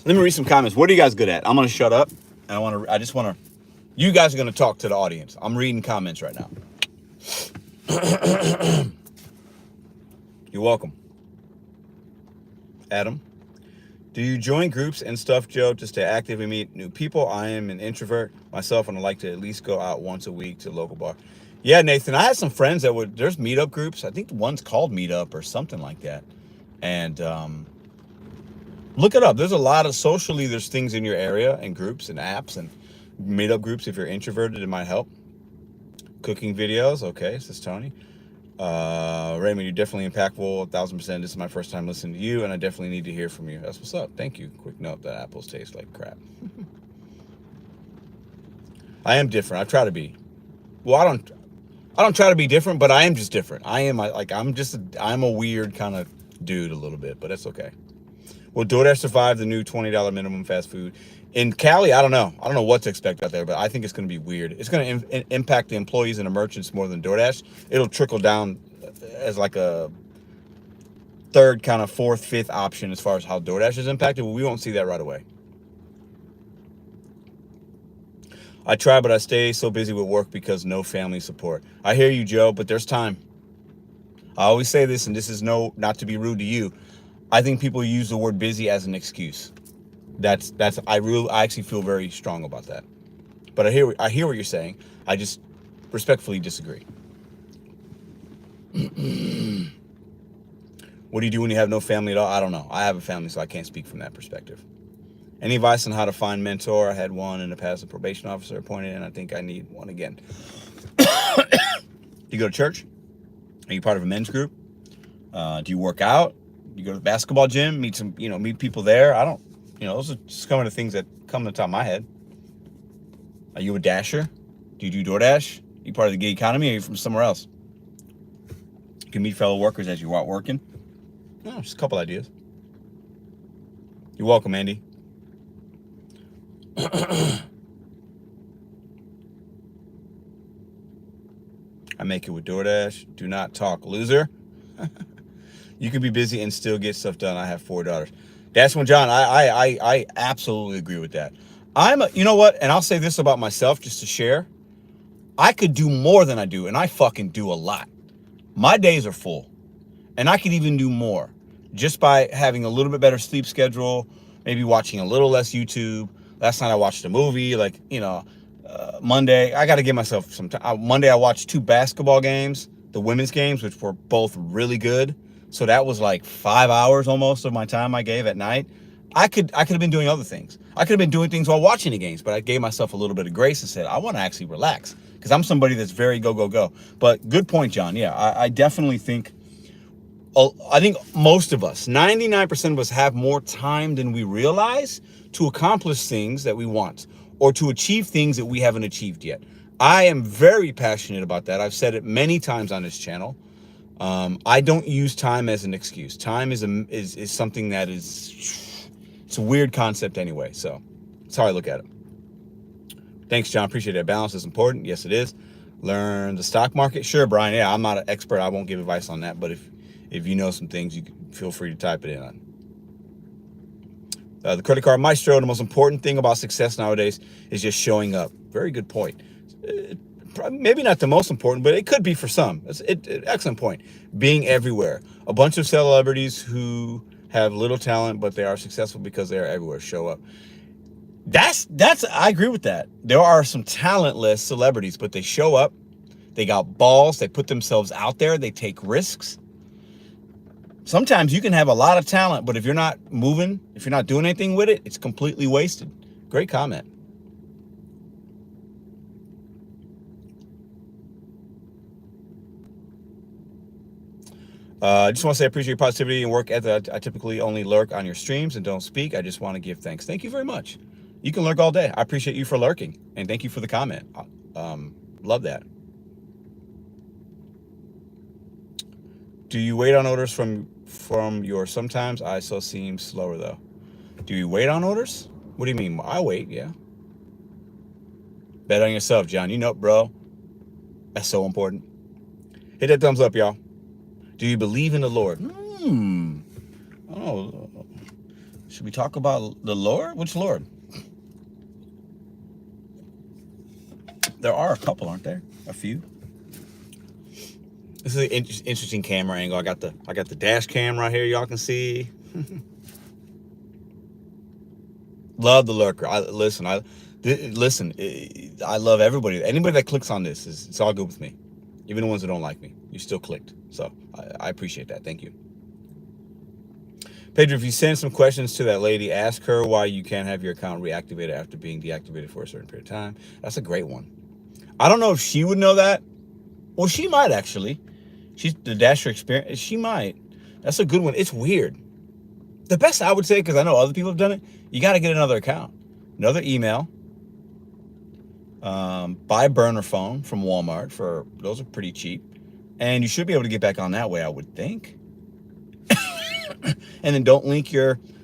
Let me read some comments. What are you guys good at? I'm gonna shut up. And I just wanna. You guys are gonna talk to the audience. I'm reading comments right now. You're welcome. Adam, do you join groups and stuff, Joe, to stay active and meet new people? I am an introvert myself, and I like to at least go out once a week to a local bar. Yeah, Nathan, I had some friends that there's meetup groups. I think one's called Meetup or something like that. And look it up. There's a lot of socially, there's things in your area and groups and apps and meetup groups. If you're introverted, it might help. Cooking videos. Okay, says Tony. Raymond, you're definitely impactful, 1,000%. This is my first time listening to you, and I definitely need to hear from you. That's what's up. Thank you. Quick note that apples taste like crap. I am different. I try to be. Well, I don't try to be different, but I am just different. I'm a weird kind of dude a little bit, but that's okay. Will DoorDash survive the new $20 minimum fast food? In Cali, I don't know. I don't know what to expect out there, but I think it's going to be weird. It's going to impact the employees and the merchants more than DoorDash. It'll trickle down as like a third, kind of fourth, fifth option as far as how DoorDash is impacted. But we won't see that right away. I try, but I stay so busy with work because no family support. I hear you, Joe, but there's time. I always say this, and this is not to be rude to you. I think people use the word busy as an excuse. I actually feel very strong about that. But I hear what you're saying. I just respectfully disagree. What do you do when you have no family at all? I don't know. I have a family, so I can't speak from that perspective. Any advice on how to find mentor? I had one in the past, a probation officer appointed, and I think I need one again. Do you go to church? Are you part of a men's group? Do you work out? You go to the basketball gym, meet people there. I don't, those are some of the things that come to the top of my head. Are you a dasher? Do you do DoorDash? Are you part of the gig economy, or are you from somewhere else? You can meet fellow workers as you're out working. No, just a couple ideas. You're welcome, Andy. I make it with DoorDash. Do not talk, loser. You can be busy and still get stuff done. I have 4 daughters. That's when John, I absolutely agree with that. You know what? And I'll say this about myself just to share. I could do more than I do, and I fucking do a lot. My days are full, and I could even do more just by having a little bit better sleep schedule, maybe watching a little less YouTube. Last night I watched a movie, Monday, I got to give myself some time. Monday I watched 2 basketball games, the women's games, which were both really good. So that was like 5 hours almost of my time I gave at night. I could have been doing other things. I could have been doing things while watching the games, but I gave myself a little bit of grace and said, I want to actually relax because I'm somebody that's very go, go, go. But good point, John. Yeah, I definitely think, I think most of us, 99% of us have more time than we realize to accomplish things that we want or to achieve things that we haven't achieved yet. I am very passionate about that. I've said it many times on this channel. I don't use time as an excuse. Time is something that it's a weird concept anyway. So that's how I look at it. Thanks, John. Appreciate it. Balance is important. Yes, it is. Learn the stock market. Sure, Brian. Yeah, I'm not an expert. I won't give advice on that. But if you know some things, you can feel free to type it in on. The credit card maestro. The most important thing about success nowadays is just showing up. Very good point. Maybe not the most important, but it could be for some. Excellent point. Being everywhere. A bunch of celebrities who have little talent, but they are successful because they are everywhere. Show up. I agree with that. There are some talentless celebrities, but they show up. They got balls. They put themselves out there. They take risks. Sometimes you can have a lot of talent, but if you're not moving, if you're not doing anything with it, it's completely wasted. Great comment. I just want to say I appreciate your positivity and work ethic. I typically only lurk on your streams and don't speak. I just want to give thanks. Thank you very much. You can lurk all day. I appreciate you for lurking, and thank you for the comment. Love that. Do you wait on orders from your sometimes? I so seem slower though. Do you wait on orders? What do you mean? I wait, yeah. Bet on yourself, John. You know, bro. That's so important. Hit that thumbs up, y'all. Do you believe in the Lord? Oh, should we talk about the Lord? Which Lord? There are a couple, aren't there? A few. This is an interesting camera angle. I got the dash cam right here. Y'all can see. Love the lurker. I love everybody. Anybody that clicks on this it's all good with me. Even the ones that don't like me, you still clicked. So I appreciate that. Thank you. Pedro, if you send some questions to that lady, ask her why you can't have your account reactivated after being deactivated for a certain period of time. That's a great one. I don't know if she would know that. Well, she might actually. She's the Dasher experience. She might. That's a good one. It's weird. The best I would say, because I know other people have done it, you got to get another account, another email, buy a burner phone from Walmart those are pretty cheap, and you should be able to get back on that way, I would think. And then don't link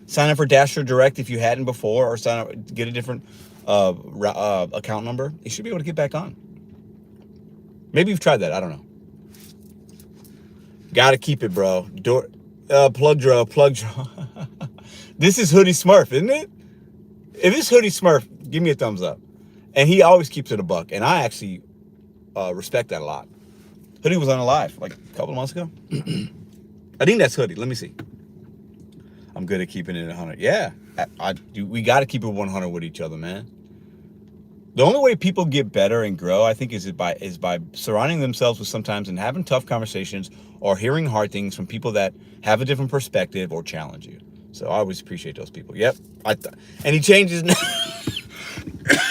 sign up for Dasher Direct if you hadn't before, or sign up, get a different account number. You should be able to get back on. Maybe you've tried that. I don't know. Got to keep it, bro. Plug draw. This is Hoodie Smurf, isn't it? If it's Hoodie Smurf, give me a thumbs up. And he always keeps it a buck, and I actually respect that a lot. Hoodie was on a live like a couple of months ago. I think that's Hoodie. Let me see. I'm good at keeping it 100. Yeah, we got to keep it 100 with each other, man. The only way people get better and grow, I think, is by surrounding themselves with sometimes and having tough conversations or hearing hard things from people that have a different perspective or challenge you. So I always appreciate those people. Yep. And he changed his name.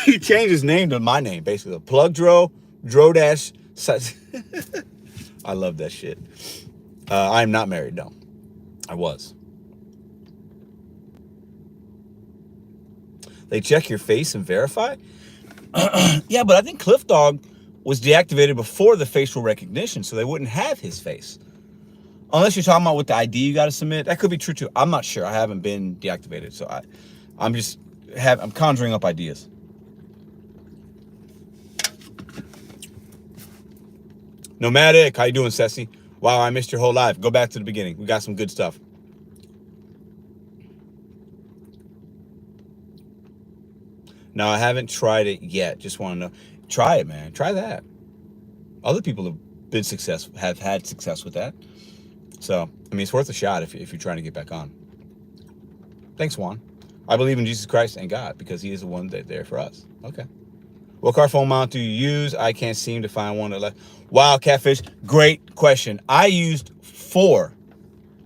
He changed his name to my name, basically. Plug Drodash. I love that shit. I am not married, no. I was. They check your face and verify? Yeah, but I think Cliff Dog was deactivated before the facial recognition, so they wouldn't have his face. Unless you're talking about with the ID you got to submit. That could be true too. I'm not sure. I haven't been deactivated, so I'm conjuring up ideas. Nomadic, how you doing, Ceci? Wow, I missed your whole life. Go back to the beginning. We got some good stuff. No, I haven't tried it yet. Just want to know. Try it, man. Try that. Other people have had success with that. So, I mean, it's worth a shot if you're trying to get back on. Thanks, Juan. I believe in Jesus Christ and God because he is the one that's there for us. Okay. What car phone mount do you use? I can't seem to find one that left. Wow, Catfish. Great question. I used 4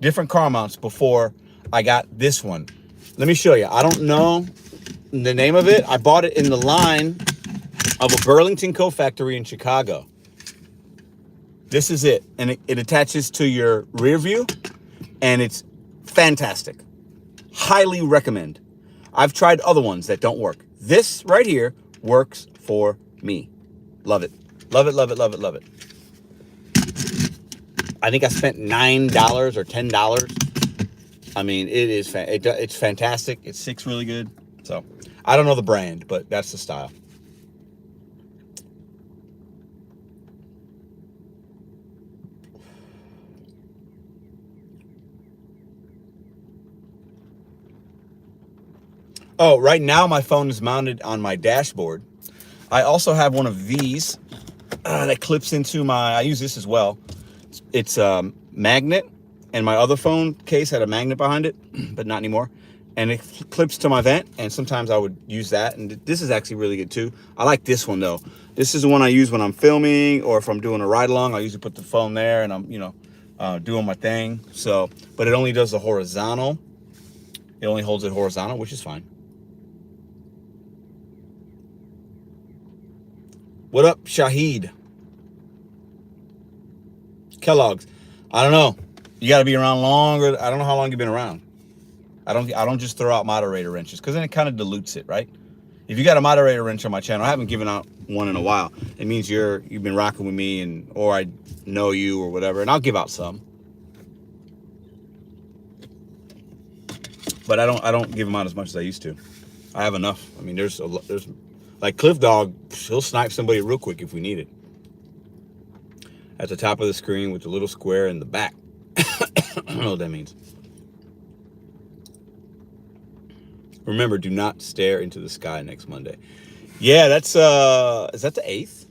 different car mounts before I got this one. Let me show you. I don't know the name of it. I bought it in the line of a Burlington co-factory in Chicago. This is it. And it attaches to your rear view. And it's fantastic. Highly recommend. I've tried other ones that don't work. This right here works for me. Love it. Love it, love it, love it, love it. I think I spent $9 or $10. I mean, it's fantastic. It sticks really good. So, I don't know the brand, but that's the style. Oh, right now my phone is mounted on my dashboard. I also have one of these that clips into I use this as well. It's a magnet, and my other phone case had a magnet behind it, but not anymore. And it clips to my vent, and sometimes I would use that. And this is actually really good too. I like this one though. This is the one I use when I'm filming or if I'm doing a ride along. I usually put the phone there and I'm, doing my thing. So, but it only does the horizontal. It only holds it horizontal, which is fine. What up, Shahid? Kellogg's. I don't know. You got to be around longer. I don't know how long you've been around. I don't just throw out moderator wrenches because then it kind of dilutes it, right? If you got a moderator wrench on my channel, I haven't given out one in a while. It means you've been rocking with me, or I know you or whatever, and I'll give out some. But I don't give them out as much as I used to. I have enough. I mean, there's like Cliff Dog, he'll snipe somebody real quick if we need it. At the top of the screen with the little square in the back. I don't know what that means. Remember, do not stare into the sky next Monday. Yeah, that's is that the 8th?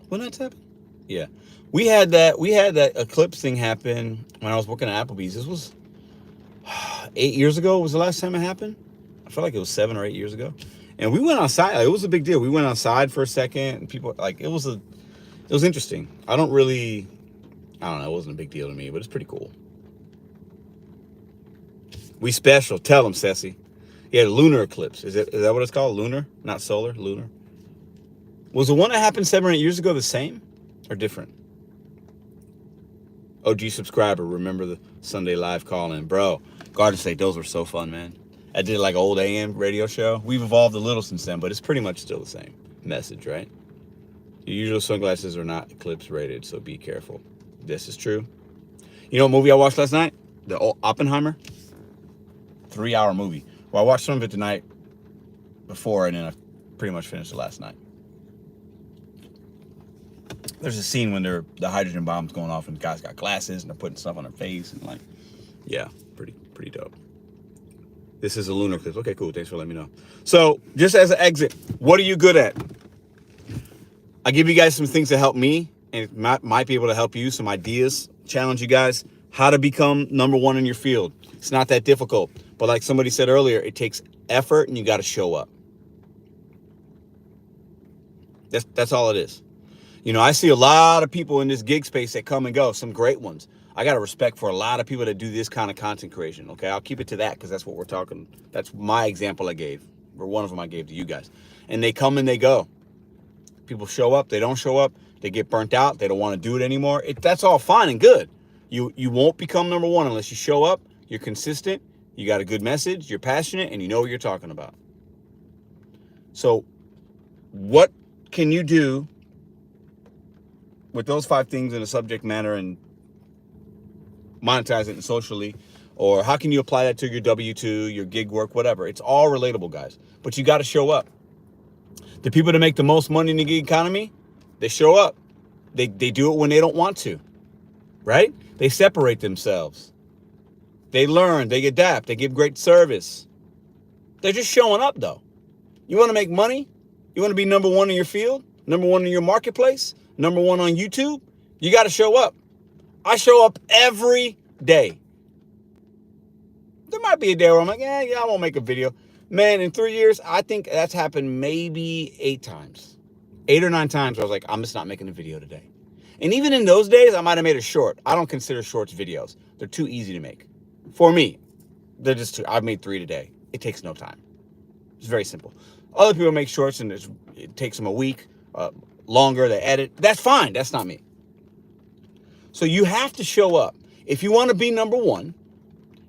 When that's happened? Yeah. We had that eclipse thing happen when I was working at Applebee's. This was 8 years ago was the last time it happened. I feel like it was 7 or 8 years ago. And we went outside. Like, it was a big deal. We went outside for a second, and people, like, it was interesting. I don't know. It wasn't a big deal to me, but it's pretty cool. We special. Tell them, Ceci. Yeah, lunar eclipse. Is that what it's called? Lunar? Not solar? Lunar? Was the one that happened 7 or 8 years ago the same or different? OG subscriber, remember the Sunday live call-in. Bro, Garden State, those were so fun, man. I did like an old AM radio show. We've evolved a little since then, but it's pretty much still the same message, right? Your usual sunglasses are not eclipse rated, so be careful. This is true. You know what movie I watched last night? The Oppenheimer. 3-hour movie. Well, I watched some of it tonight before, and then I pretty much finished it last night. There's a scene when the hydrogen bomb's going off, and the guys got glasses, and they're putting stuff on their face, and like, yeah, pretty dope. This is a lunar eclipse. Okay, cool. Thanks for letting me know. So, just as an exit, what are you good at? I give you guys some things that help me, and it might be able to help you. Some ideas, challenge you guys how to become number one in your field. It's not that difficult, but like somebody said earlier, it takes effort, and you got to show up. That's all it is. You know, I see a lot of people in this gig space that come and go, some great ones. I got a respect for a lot of people that do this kind of content creation, okay? I'll keep it to that because that's what we're talking. That's my example I gave, or one of them I gave to you guys. And they come and they go. People show up, they don't show up, they get burnt out, they don't want to do it anymore. That's all fine and good. You won't become number one unless you show up, you're consistent, you got a good message, you're passionate, and you know what you're talking about. So what can you do with those 5 things in a subject matter and monetize it socially? Or how can you apply that to your W-2, your gig work, whatever? It's all relatable, guys. But you got to show up. The people that make the most money in the gig economy, they show up. They do it when they don't want to, right? They separate themselves. They learn, they adapt, they give great service. They're just showing up, though. You want to make money? You want to be number one in your field? Number one in your marketplace? Number one on YouTube? You got to show up. I show up every day. There might be a day where I'm like, yeah, I won't make a video. Man, in 3 years, I think that's happened maybe 8 times. 8 or 9 times where I was like, I'm just not making a video today. And even in those days, I might have made a short. I don't consider shorts videos. They're too easy to make. For me, they're just too. I've made 3 today. It takes no time. It's very simple. Other people make shorts and it takes them a week, longer, they edit. That's fine. That's not me. So you have to show up. If you want to be number one,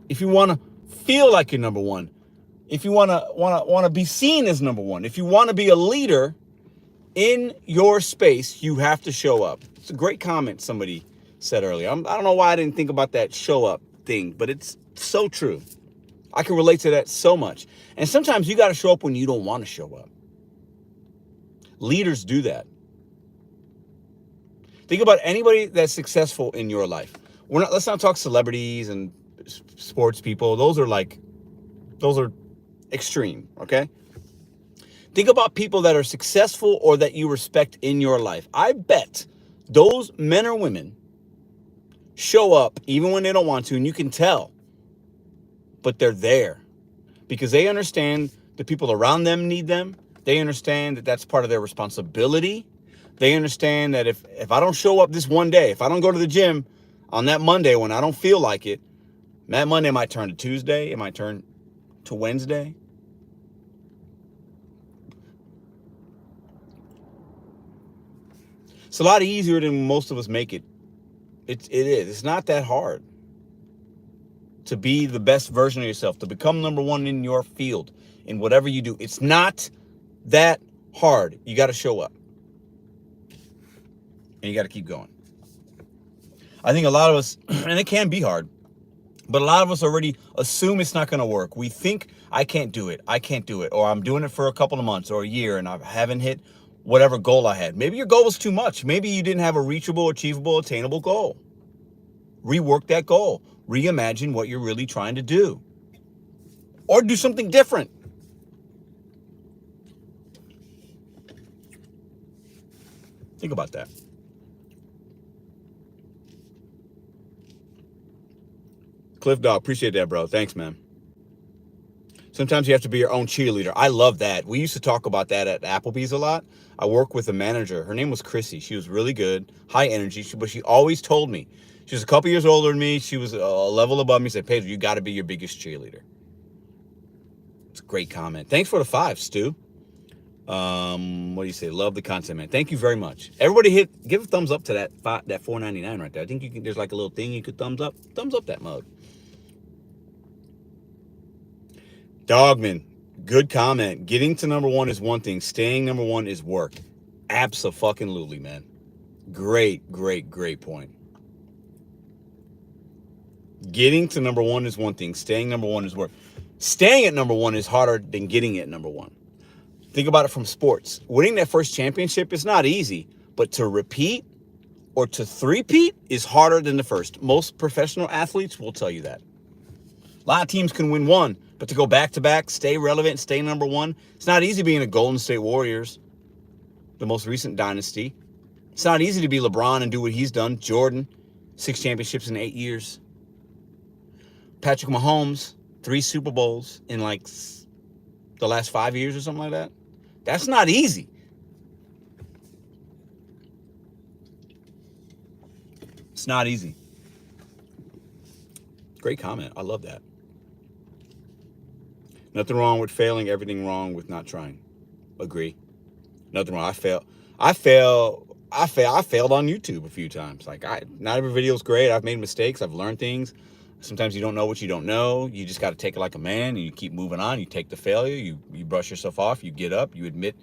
if you want to feel like you're number one, if you want to be seen as number one, if you want to be a leader in your space, you have to show up. It's a great comment somebody said earlier. I don't know why I didn't think about that show up thing, but it's so true. I can relate to that so much. And sometimes you got to show up when you don't want to show up. Leaders do that. Think about anybody that's successful in your life. Let's not talk celebrities and sports people. Those are extreme, okay? Think about people that are successful or that you respect in your life. I bet those men or women show up even when they don't want to, and you can tell, but they're there because they understand the people around them need them. They understand that that's part of their responsibility. They understand that if I don't show up this one day, if I don't go to the gym on that Monday when I don't feel like it, that Monday might turn to Tuesday. It might turn to Wednesday. It's a lot easier than most of us make it. It is. It's not that hard. to be the best version of yourself, to become number one in your field, in whatever you do. It's not that hard. You got to show up. And you got to keep going. I think a lot of us, and it can be hard, but a lot of us already assume it's not going to work. We think, I can't do it. Or I'm doing it for a couple of months or a year and I haven't hit whatever goal I had. Maybe your goal was too much. Maybe you didn't have a reachable, achievable, attainable goal. Rework that goal. Reimagine what you're really trying to do. Or do something different. Think about that. Cliff Dog, appreciate that, bro. Thanks, man. Sometimes you have to be your own cheerleader. I love that. We used to talk about that at Applebee's a lot. I worked with a manager. Her name was Chrissy. She was really good, high energy, but she always told me, she was a couple years older than me. She was a level above me. She said, Pedro, you got to be your biggest cheerleader. It's a great comment. Thanks for the 5, Stu. What do you say? Love the content, man. Thank you very much. Everybody give a thumbs up to that $4.99 right there. I think you can, there's like a little thing you could thumbs up that mug. Dogman, good comment. Getting to number one is one thing. Staying number one is work. Abso-fucking-lutely, man. Great point. Getting to number one is one thing. Staying number one is work. Staying at number one is harder than getting at number one. Think about it from sports. Winning that first championship is not easy, but to repeat or to three-peat is harder than the first. Most professional athletes will tell you that. A lot of teams can win one, but to go back-to-back, stay relevant, stay number one, it's not easy being a Golden State Warriors, the most recent dynasty. It's not easy to be LeBron and do what he's done. Jordan, 6 championships in 8 years. Patrick Mahomes, 3 Super Bowls in like the last 5 years or something like that. That's not easy. It's not easy. Great comment. I love that. Nothing wrong with failing, everything wrong with not trying. Agree. Nothing wrong. I failed on YouTube a few times. Like not every video is great. I've made mistakes. I've learned things. Sometimes you don't know what you don't know. You just got to take it like a man and you keep moving on. You take the failure. You brush yourself off. You get up. You admit,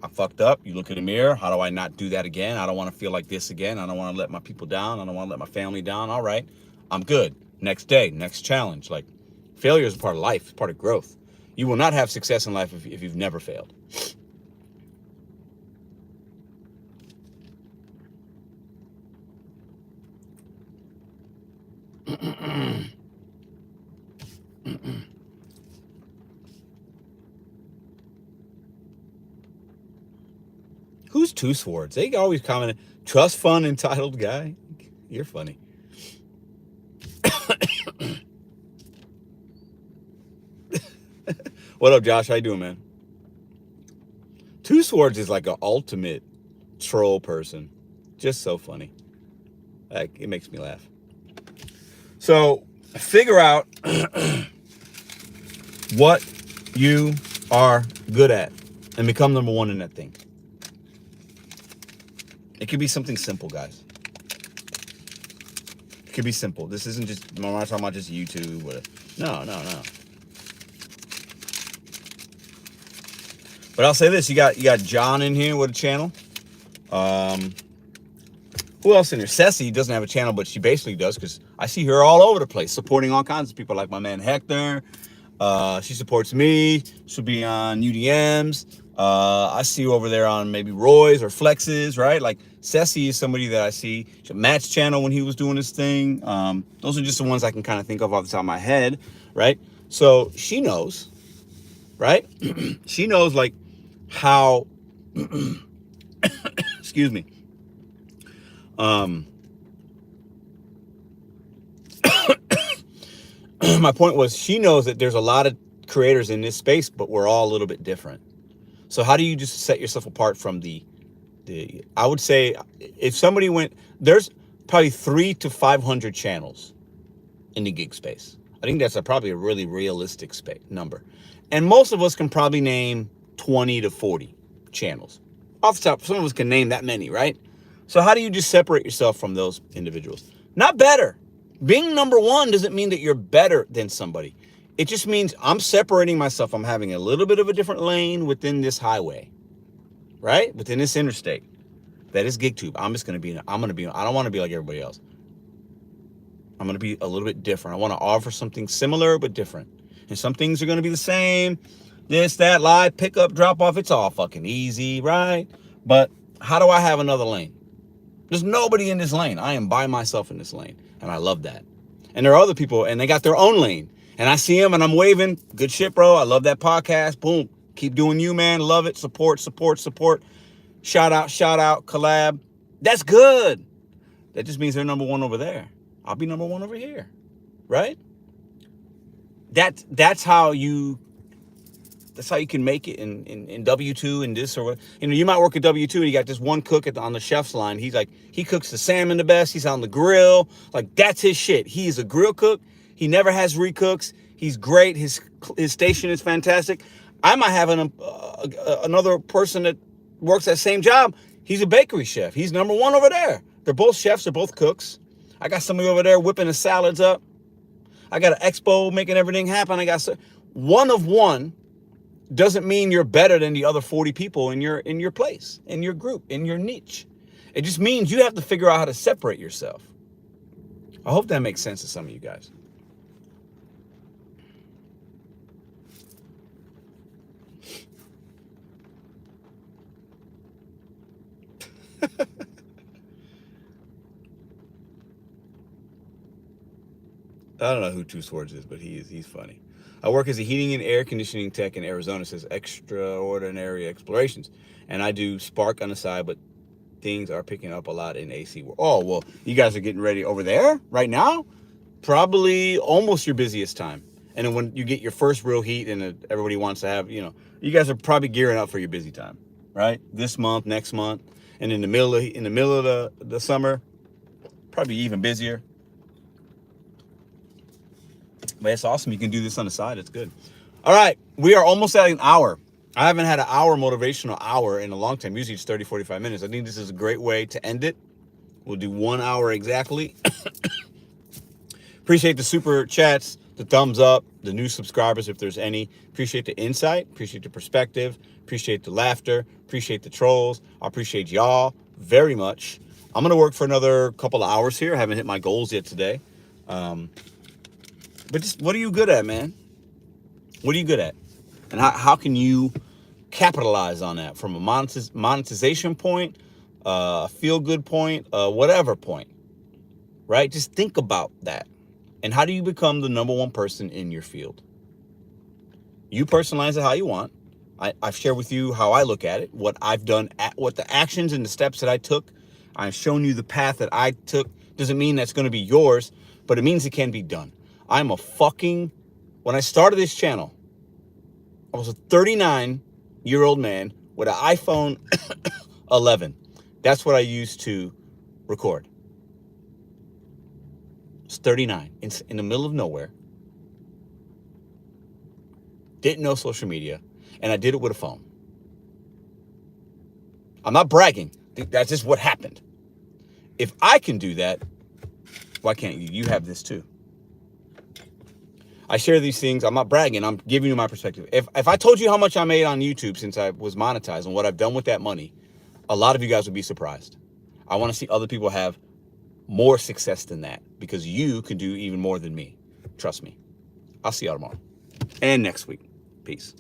I fucked up. You look in the mirror. How do I not do that again? I don't want to feel like this again. I don't want to let my people down. I don't want to let my family down. All right. I'm good. Next day, next challenge. Like failure is a part of life. It's part of growth. You will not have success in life if you've never failed. Who's Two Swords? They always comment, trust fund entitled guy. You're funny. What up, Josh? How you doing, man? Two Swords is like an ultimate troll person. Just so funny. Like, it makes me laugh. So figure out what you are good at and become number one in that thing. It could be something simple, guys. It could be simple. This isn't just, I'm not talking about just YouTube. No. But I'll say this, you got John in here with a channel. Who else in here? Ceci doesn't have a channel, but she basically does because I see her all over the place supporting all kinds of people like my man Hector. She supports me. She'll be on UDMs. I see you over there on maybe Roy's or Flex's, right? Like Ceci is somebody that I see. Matt's channel when he was doing his thing. Those are just the ones I can kind of think of off the top of my head, right? So she knows, right? She knows like how, excuse me. My point was she knows that there's a lot of creators in this space, but we're all a little bit different. So how do you just set yourself apart from I would say if somebody there's probably 300 to 500 channels in the gig space. I think that's probably a really realistic number. And most of us can probably name 20 to 40 channels. Off the top, some of us can name that many, right? So how do you just separate yourself from those individuals? Not better, Being number one doesn't mean that you're better than somebody. It just means I'm separating myself. I'm having a little bit of a different lane within this highway, right? Within this interstate. That is GigTube. I don't want to be like everybody else. I'm going to be a little bit different. I want to offer something similar but different. And some things are going to be the same. This, that, live, pick up, drop off. It's all fucking easy, right? But how do I have another lane? There's nobody in this lane. I am by myself in this lane. And I love that. And there are other people, and they got their own lane. And I see them, and I'm waving. Good shit, bro. I love that podcast. Boom. Keep doing you, man. Love it. Support, support, support. Shout out, collab. That's good. That just means they're number one over there. I'll be number one over here, right? That's how you can make it in W2 and this or what. You know, you might work at W2 and you got this one cook on the chef's line. He's like, he cooks the salmon the best. He's on the grill. Like, that's his shit. He's a grill cook. He never has recooks. He's great. His station is fantastic. I might have another person that works that same job. He's a bakery chef. He's number one over there. They're both chefs. They're both cooks. I got somebody over there whipping the salads up. I got an expo making everything happen. I got one of one doesn't mean you're better than the other 40 people in your place, in your group, in your niche. It just means you have to figure out how to separate yourself. I hope that makes sense to some of you guys. I don't know who Two Swords is, but he's funny. I work as a heating and air conditioning tech in Arizona. It says extraordinary explorations. And I do Spark on the side, but things are picking up a lot in AC. Oh, well, you guys are getting ready over there right now? Probably almost your busiest time. And then when you get your first real heat and everybody wants to have, you guys are probably gearing up for your busy time, right? This month, next month, and in the middle of the summer, probably even busier. But it's awesome. You can do this on the side. It's good. All right. We are almost at an hour. I haven't had an motivational hour in a long time. Usually it's 30, 45 minutes. I think this is a great way to end it. We'll do 1 hour exactly. Appreciate the super chats, the thumbs up, the new subscribers, if there's any. Appreciate the insight. Appreciate the perspective. Appreciate the laughter. Appreciate the trolls. I appreciate y'all very much. I'm going to work for another couple of hours here. I haven't hit my goals yet today. But just, what are you good at, man? What are you good at? And how can you capitalize on that from a monetization point, feel-good point, whatever point, right? Just think about that. And how do you become the number one person in your field? You personalize it how you want. I've shared with you how I look at it, what I've done, what the actions and the steps that I took. I've shown you the path that I took. Doesn't mean that's going to be yours, but it means it can be done. When I started this channel, I was a 39-year-old man with an iPhone 11. That's what I used to record. It's 39 in the middle of nowhere. Didn't know social media, and I did it with a phone. I'm not bragging. That's just what happened. If I can do that, why can't you? You have this too. I share these things. I'm not bragging. I'm giving you my perspective. If I told you how much I made on YouTube since I was monetized and what I've done with that money, a lot of you guys would be surprised. I want to see other people have more success than that because you can do even more than me. Trust me. I'll see y'all tomorrow and next week. Peace.